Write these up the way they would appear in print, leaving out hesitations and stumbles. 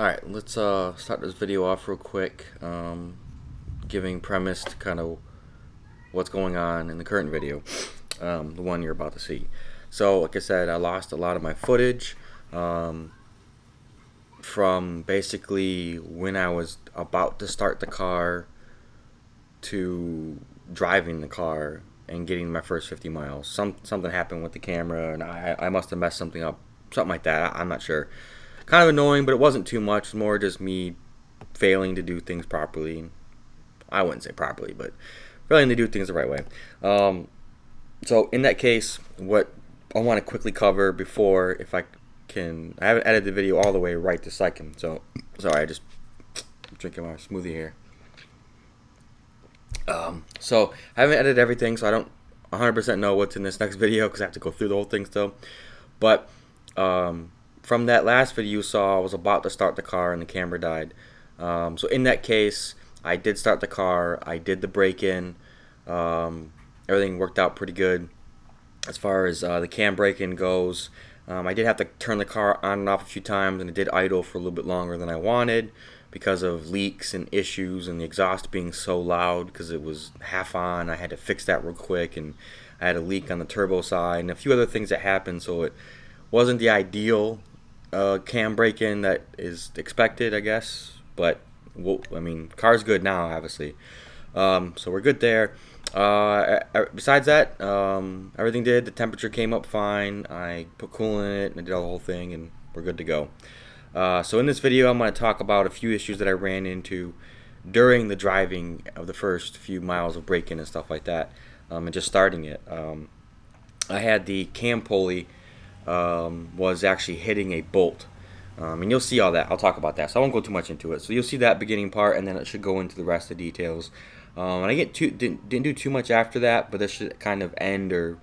Alright, let's start this video off real quick, giving premise to kind of what's going on in the current video, the one you're about to see. So, like I said, I lost a lot of my footage from basically when I was about to start the car to driving the car and getting my first 50 miles. Something happened with the camera, and I must have messed something up, something like that. I'm not sure. Kind of annoying, but it wasn't too much. More just me failing to do things properly. I wouldn't say properly, but failing to do things the right way. So in that case, what I want to quickly cover before, if I can, I haven't edited the video all the way right this second. So sorry, I just drinking my smoothie here. So I haven't edited everything, so I don't 100% know what's in this next video because I have to go through the whole thing still. But from that last video you saw, I was about to start the car and the camera died. So in that case, I did start the car. I did the break-in. Everything worked out pretty good as far as the cam break-in goes. I did have to turn the car on and off a few times, and it did idle for a little bit longer than I wanted because of leaks and issues and the exhaust being so loud because it was half on. I had to fix that real quick, and I had a leak on the turbo side and a few other things that happened, so it wasn't the ideal cam break-in that is expected, I guess. But I mean, car's good now, obviously. So we're good there. Besides that, everything did. The temperature came up fine. I put coolant in it and I did all the whole thing, and we're good to go. So in this video, I'm going to talk about a few issues that I ran into during the driving of the first few miles of break-in and stuff like that, and just starting it. I had the cam pulley was actually hitting a bolt. And you'll see all that. I'll talk about that, so I won't go too much into it. So you'll see that beginning part, and then it should go into the rest of the details. And I didn't do too much after that, but this should kind of end or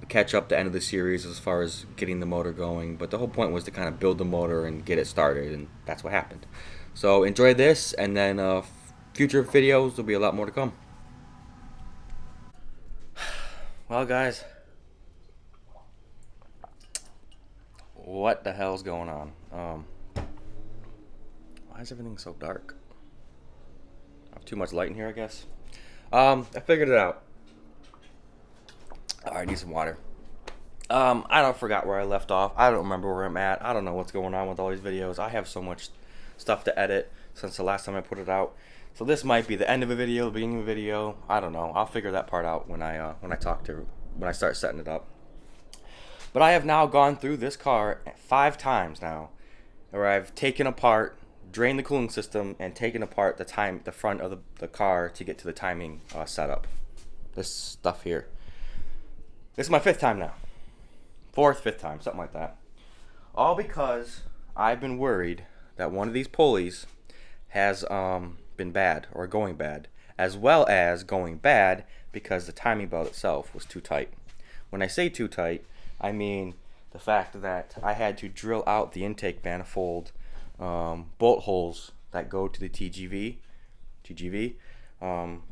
catch up the end of the series as far as getting the motor going. But the whole point was to kind of build the motor and get it started, and that's what happened. So enjoy this, and then future videos, there'll be a lot more to come. Well, guys, what the hell's going on? Why is everything so dark? I have too much light in here, I guess. I figured it out. I need some water. I forgot where I left off. I don't remember where I'm at. I don't know what's going on with all these videos. I have so much stuff to edit since the last time I put it out. So this might be the end of a video, the beginning of a video. I don't know. I'll figure that part out when I start setting it up. But I have now gone through this car 5 times now, where I've taken apart, drained the cooling system, and taken apart the front of the car to get to the timing setup. This stuff here. This is my 5th time now. 4th, 5th time, something like that. All because I've been worried that one of these pulleys has been bad or going bad, as well as going bad because the timing belt itself was too tight. When I say too tight, I mean the fact that I had to drill out the intake manifold bolt holes that go to the TGV,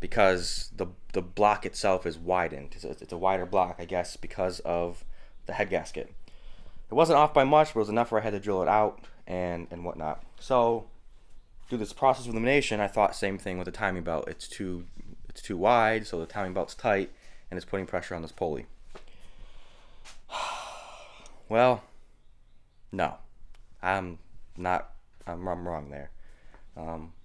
because the block itself is widened. It's a wider block, I guess, because of the head gasket. It wasn't off by much, but it was enough where I had to drill it out and whatnot. So through this process of elimination, I thought same thing with the timing belt. It's too wide, so the timing belt's tight, and it's putting pressure on this pulley. Well, no, I'm wrong there.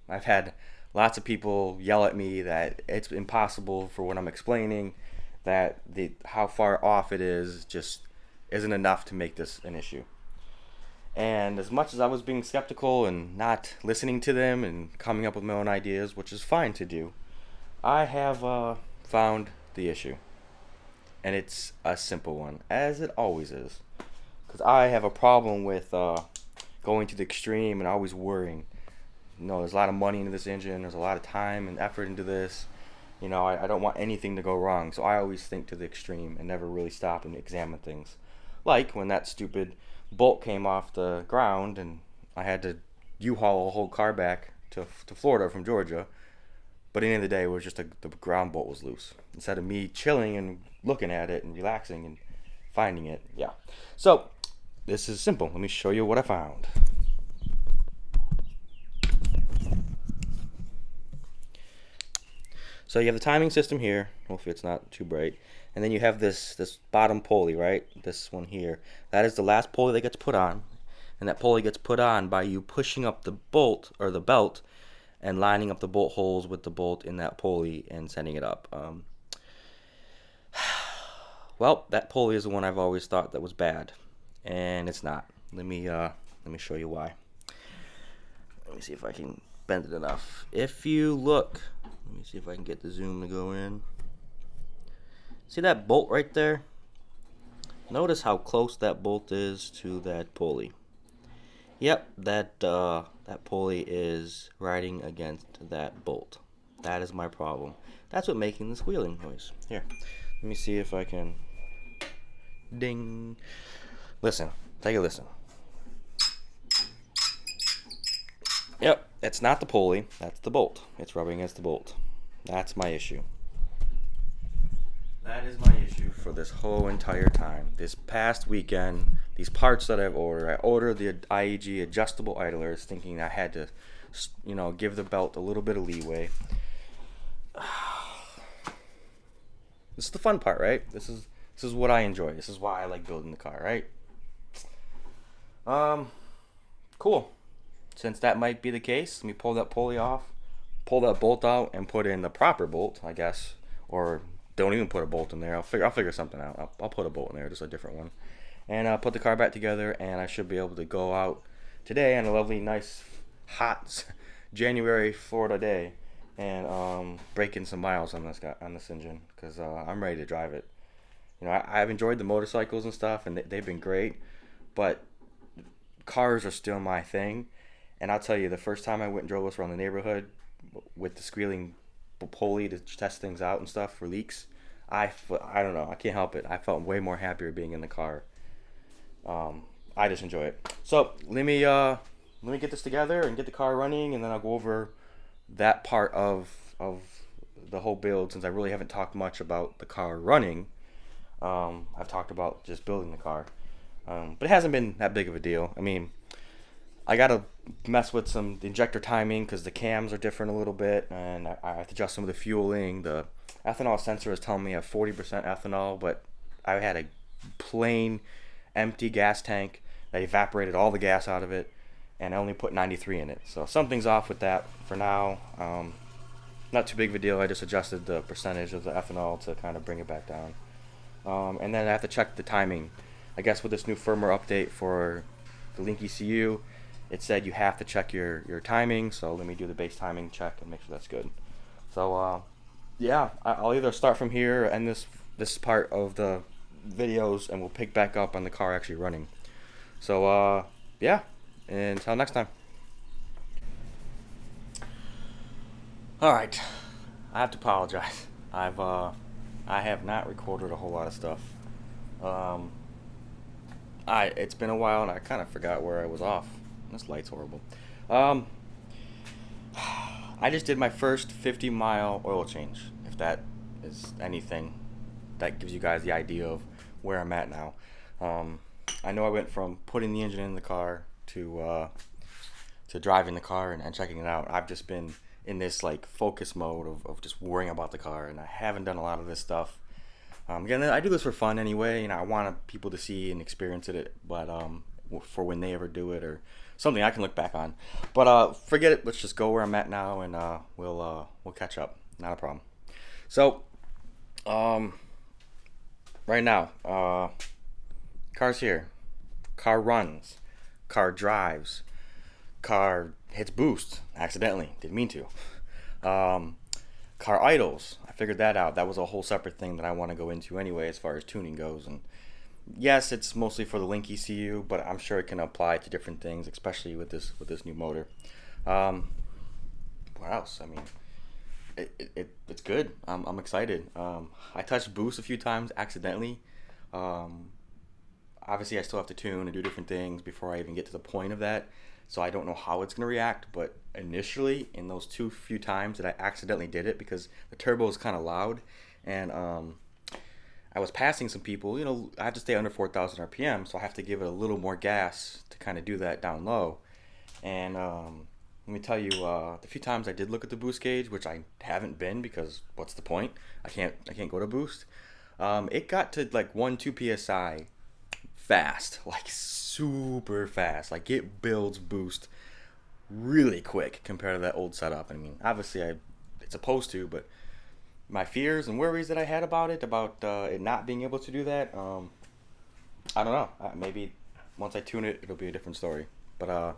I've had lots of people yell at me that it's impossible for what I'm explaining, that how far off it is just isn't enough to make this an issue. And as much as I was being skeptical and not listening to them and coming up with my own ideas, which is fine to do, I have found the issue. And it's a simple one, as it always is. Because I have a problem with going to the extreme and always worrying. There's a lot of money into this engine. There's a lot of time and effort into this. I don't want anything to go wrong. So I always think to the extreme and never really stop and examine things. Like when that stupid bolt came off the ground and I had to U-haul a whole car back to Florida from Georgia. But at the end of the day, it was just the ground bolt was loose. Instead of me chilling and looking at it and relaxing and finding it. Yeah. So this is simple. Let me show you what I found. So you have the timing system here. Hopefully it's not too bright. And then you have this bottom pulley, right? This one here. That is the last pulley that gets put on. And that pulley gets put on by you pushing up the bolt or the belt and lining up the bolt holes with the bolt in that pulley and setting it up. Well, that pulley is the one I've always thought that was bad, and it's not. Let me show you why. Let me see if I can bend it enough. If you look, let me see if I can get the zoom to go in. See that bolt right there? Notice how close that bolt is to that pulley. Yep, that pulley is riding against that bolt. That is my problem. That's what making this squealing noise. Here, let me see if I can. Ding. Listen, take a listen. Yep, it's not the pulley, that's the bolt. It's rubbing against the bolt. That's my issue. That is my issue for this whole entire time. This past weekend, these parts that I ordered the IAG adjustable idlers, thinking I had to, give the belt a little bit of leeway. This is the fun part, right? This is what I enjoy. This is why I like building the car, right? Cool. Since that might be the case, let me pull that pulley off, pull that bolt out, and put in the proper bolt, I guess, or don't even put a bolt in there. I'll figure something out. I'll put a bolt in there, just a different one, and put the car back together, and I should be able to go out today on a lovely, nice, hot January Florida day, and break in some miles on this engine, because I'm ready to drive it. I've enjoyed the motorcycles and stuff, and they've been great, but cars are still my thing. And I'll tell you, the first time I went and drove us around the neighborhood with the squealing pulley to test things out and stuff for leaks, I don't know, I can't help it. I felt way more happier being in the car. I just enjoy it. So let me get this together and get the car running, and then I'll go over that part of the whole build, since I really haven't talked much about the car running. I've talked about just building the car, but it hasn't been that big of a deal. I mean, I gotta mess with the injector timing, because the cams are different a little bit, and I have to adjust some of the fueling. The ethanol sensor is telling me I have 40% ethanol, but I had a plain empty gas tank that evaporated all the gas out of it, and I only put 93 in it. So something's off with that for now. Not too big of a deal. I just adjusted the percentage of the ethanol to kind of bring it back down. And then I have to check the timing. I guess with this new firmware update for the Link ECU, it said you have to check your timing. So let me do the base timing check and make sure that's good. So yeah, I'll either start from here and this part of the videos, and we'll pick back up on the car actually running. So yeah, until next time. All right, I have to apologize. I have not recorded a whole lot of stuff. It's been a while, and I kind of forgot where I was off. This light's horrible. I just did my first 50-mile oil change, if that is anything that gives you guys the idea of where I'm at now. I know I went from putting the engine in the car to driving the car and checking it out. I've just been in this focus mode of just worrying about the car, and I haven't done a lot of this stuff. Again, I do this for fun anyway, I want people to see and experience it, but for when they ever do it, or something I can look back on. But forget it. Let's just go where I'm at now, and we'll catch up. Not a problem. So, right now, car's here. Car runs. Car drives. Car hits boost accidentally. Didn't mean to. Car idles. I figured that out. That was a whole separate thing that I want to go into anyway, as far as tuning goes. And yes, it's mostly for the Link ECU, but I'm sure it can apply to different things, especially with this new motor. What else? I mean, it's good. I'm excited. I touched boost a few times accidentally. Obviously, I still have to tune and do different things before I even get to the point of that. So I don't know how it's going to react, but initially, in those few times that I accidentally did it, because the turbo is kind of loud, and I was passing some people. I have to stay under 4,000 RPM, so I have to give it a little more gas to kind of do that down low. And let me tell you, the few times I did look at the boost gauge, which I haven't been because what's the point? I can't go to boost. It got to like 1-2 psi fast, like super fast. Like it builds boost really quick compared to that old setup. I mean, obviously it's supposed to, but my fears and worries that I had about it not being able to do that, I don't know. Maybe once I tune it, it'll be a different story. But let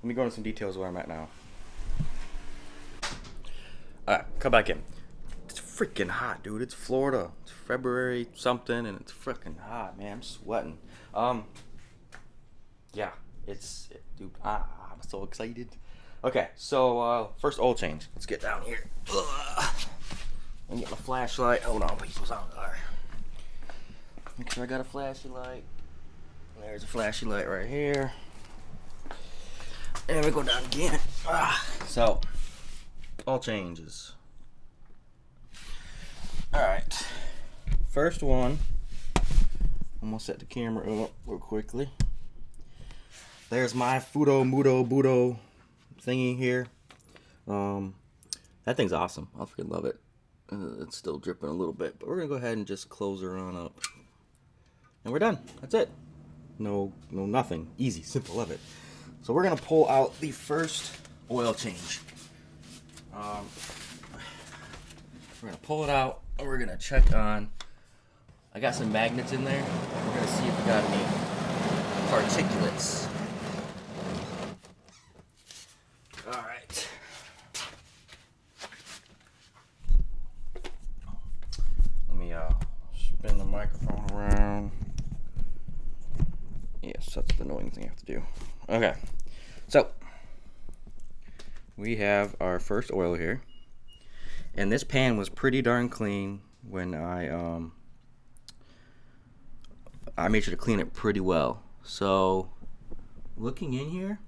me go into some details where I'm at now. Alright, come back in. It's freaking hot, dude. It's Florida. It's February something, and it's freaking hot, man. I'm sweating. Yeah, dude. I'm so excited. Okay, so first oil change. Let's get down here. I'm getting a flashlight. Hold on, people's on there. Make sure I got a flashlight. There's a flashlight right here. And we go down again. So, all changes. Alright. First one. I'm gonna set the camera up real quickly. There's my Fudo Mudo Budo thingy here. That thing's awesome. I freaking love it. It's still dripping a little bit, but we're gonna go ahead and just close her on up. And we're done. That's it. No, nothing. Easy, simple, love it. So we're gonna pull out the first oil change. We're gonna pull it out and we're gonna check on. I got some magnets in there. We're gonna see if we got any particulates. All right. Let me spin the microphone around. Yes, that's the annoying thing I have to do. Okay, so we have our first oil here, and this pan was pretty darn clean when I made sure to clean it pretty well. So looking in here,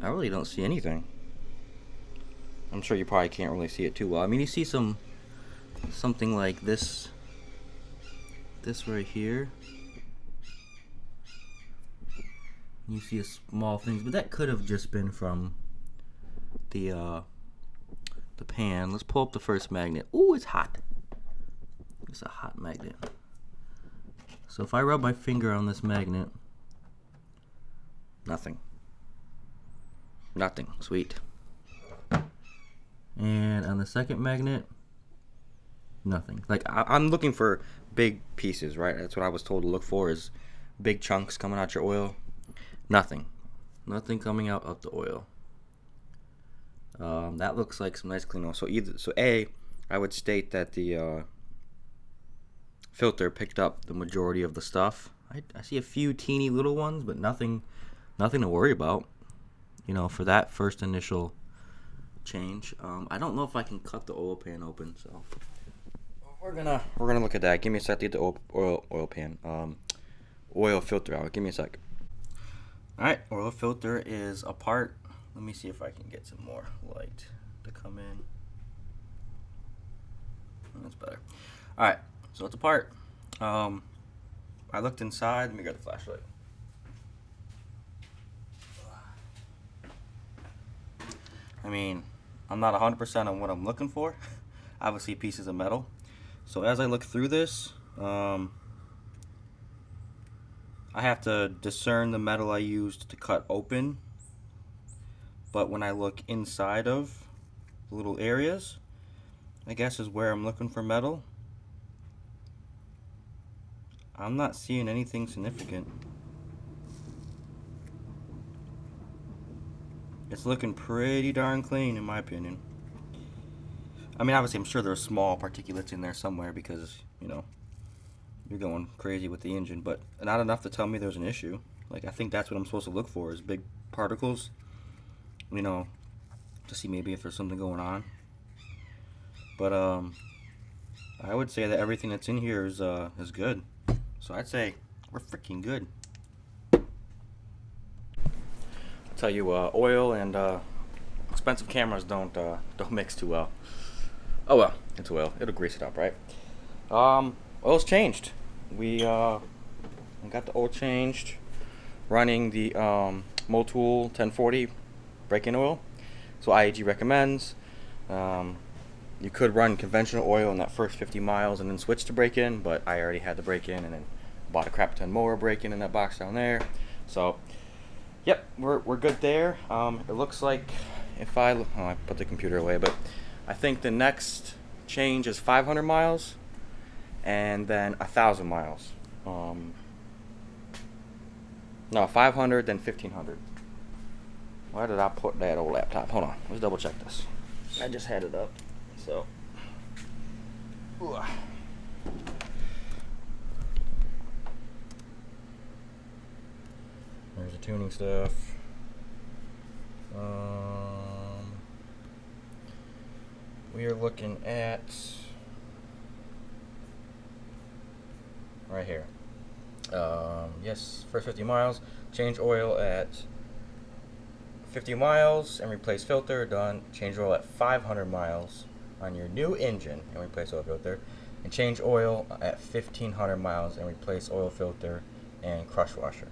I really don't see anything. I'm sure you probably can't really see it too well. I mean, you see something like this right here. You see a small things, but that could have just been from the pan. Let's pull up the first magnet. Ooh, it's hot. It's a hot magnet. So if I rub my finger on this magnet, nothing. Nothing. Sweet. And on the second magnet, nothing. Like I'm looking for big pieces, right? That's what I was told to look for, is big chunks coming out your oil. Nothing. Nothing coming out of the oil. That looks like some nice clean oil. So A, I would state that the filter picked up the majority of the stuff. I see a few teeny little ones, but nothing to worry about. You know, for that first initial change. I don't know if I can cut the oil pan open, so we're gonna look at that. Give me a sec to get the oil pan oil filter out. Give me a sec. Alright, oil filter is apart. Let me see if I can get some more light to come in. That's better. Alright, so it's apart. I looked inside. Let me get the flashlight. I mean, I'm not 100% on what I'm looking for. Obviously pieces of metal. So as I look through this, I have to discern the metal I used to cut open. But when I look inside of the little areas, I guess is where I'm looking for metal, I'm not seeing anything significant. It's looking pretty darn clean in my opinion. I mean, obviously I'm sure there's small particulates in there somewhere because, you know, you're going crazy with the engine, but not enough to tell me there's an issue. Like, I think that's what I'm supposed to look for, is big particles, you know, to see maybe if there's something going on. But I would say that everything that's in here is good. So I'd say we're freaking good. I'll tell you, oil and expensive cameras don't mix too well. Oh well, it's oil. It'll grease it up, right? Oil's changed. We got the oil changed, running the Motul 1040 brake-in oil. So IAG recommends. You could run conventional oil in that first 50 miles and then switch to brake-in, but I already had the brake-in and then bought a crap ton more brake-in in that box down there. So, yep, we're good there. It looks like if I put the computer away, but I think the next change is 500 miles and then 1,000 miles. No, 500 then 1,500. Where did I put that old laptop? Hold on, let's double check this. I just had it up, so. Ooh. There's the tuning stuff. We are looking at right here. Yes, first 50 miles. Change oil at 50 miles and replace filter. Done. Change oil at 500 miles on your new engine and replace oil filter. And change oil at 1,500 miles and replace oil filter and crush washer.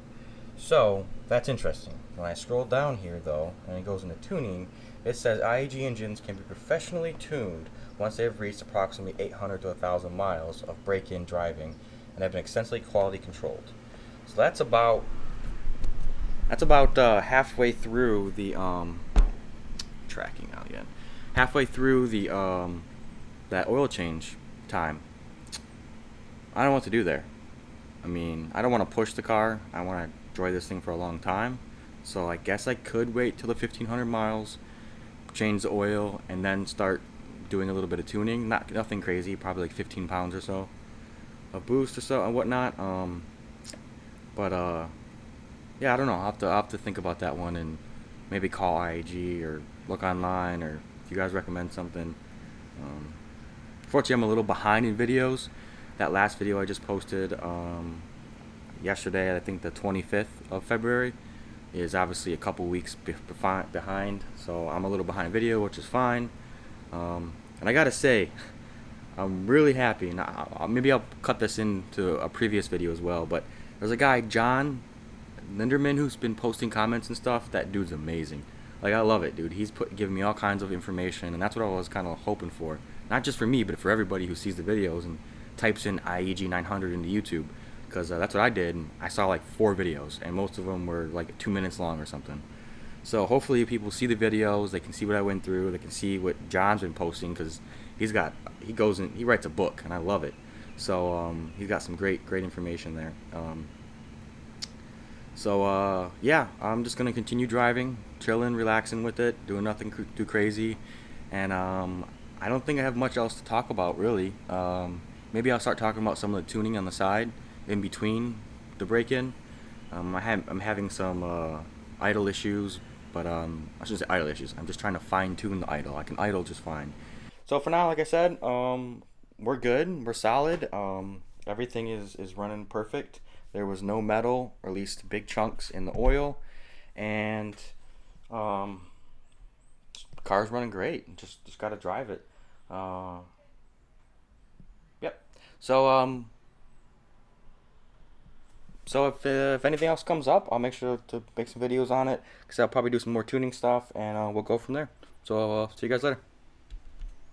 So that's interesting. When I scroll down here though, and it goes into tuning, it says IAG engines can be professionally tuned once they have reached approximately 800 to 1,000 miles of break-in driving and have been extensively quality controlled. So that's about halfway through the tracking out yet. Halfway through the that oil change time. I don't know what to do there. I mean, I don't want to push the car. I want to enjoy this thing for a long time. So I guess I could wait till the 1,500 miles, change the oil, and then start doing a little bit of tuning. Nothing crazy, probably like 15 pounds or so of boost or so and whatnot. Yeah, I don't know. I'll have to think about that one and maybe call IAG or look online, or if you guys recommend something. Fortunately, I'm a little behind in videos. That last video I just posted yesterday, I think the 25th of February, is obviously a couple weeks behind, so I'm a little behind video, which is fine. And I gotta say, I'm really happy, and maybe I'll cut this into a previous video as well, but there's a guy, John Linderman, who's been posting comments and stuff. That dude's amazing. Like, I love it, dude. He's giving me all kinds of information, and that's what I was kind of hoping for. Not just for me, but for everybody who sees the videos and types in IAG900 into YouTube, because that's what I did. And I saw like 4 videos, and most of them were like 2 minutes long or something. So hopefully people see the videos, they can see what I went through, they can see what John's been posting, because he writes a book, and I love it. So he's got some great information there. Yeah, I'm just gonna continue driving, chilling, relaxing with it, doing nothing too crazy, and I don't think I have much else to talk about really. Maybe I'll start talking about some of the tuning on the side in between the break-in. I'm having some idle issues, but I shouldn't say idle issues. I'm just trying to fine-tune the idle. I can idle just fine. So for now, like I said, we're good. We're solid. Everything is running perfect. There was no metal, or at least big chunks, in the oil, and the car's running great. Just gotta drive it. Yep. So if anything else comes up, I'll make sure to make some videos on it, because I'll probably do some more tuning stuff, and we'll go from there. So see you guys later.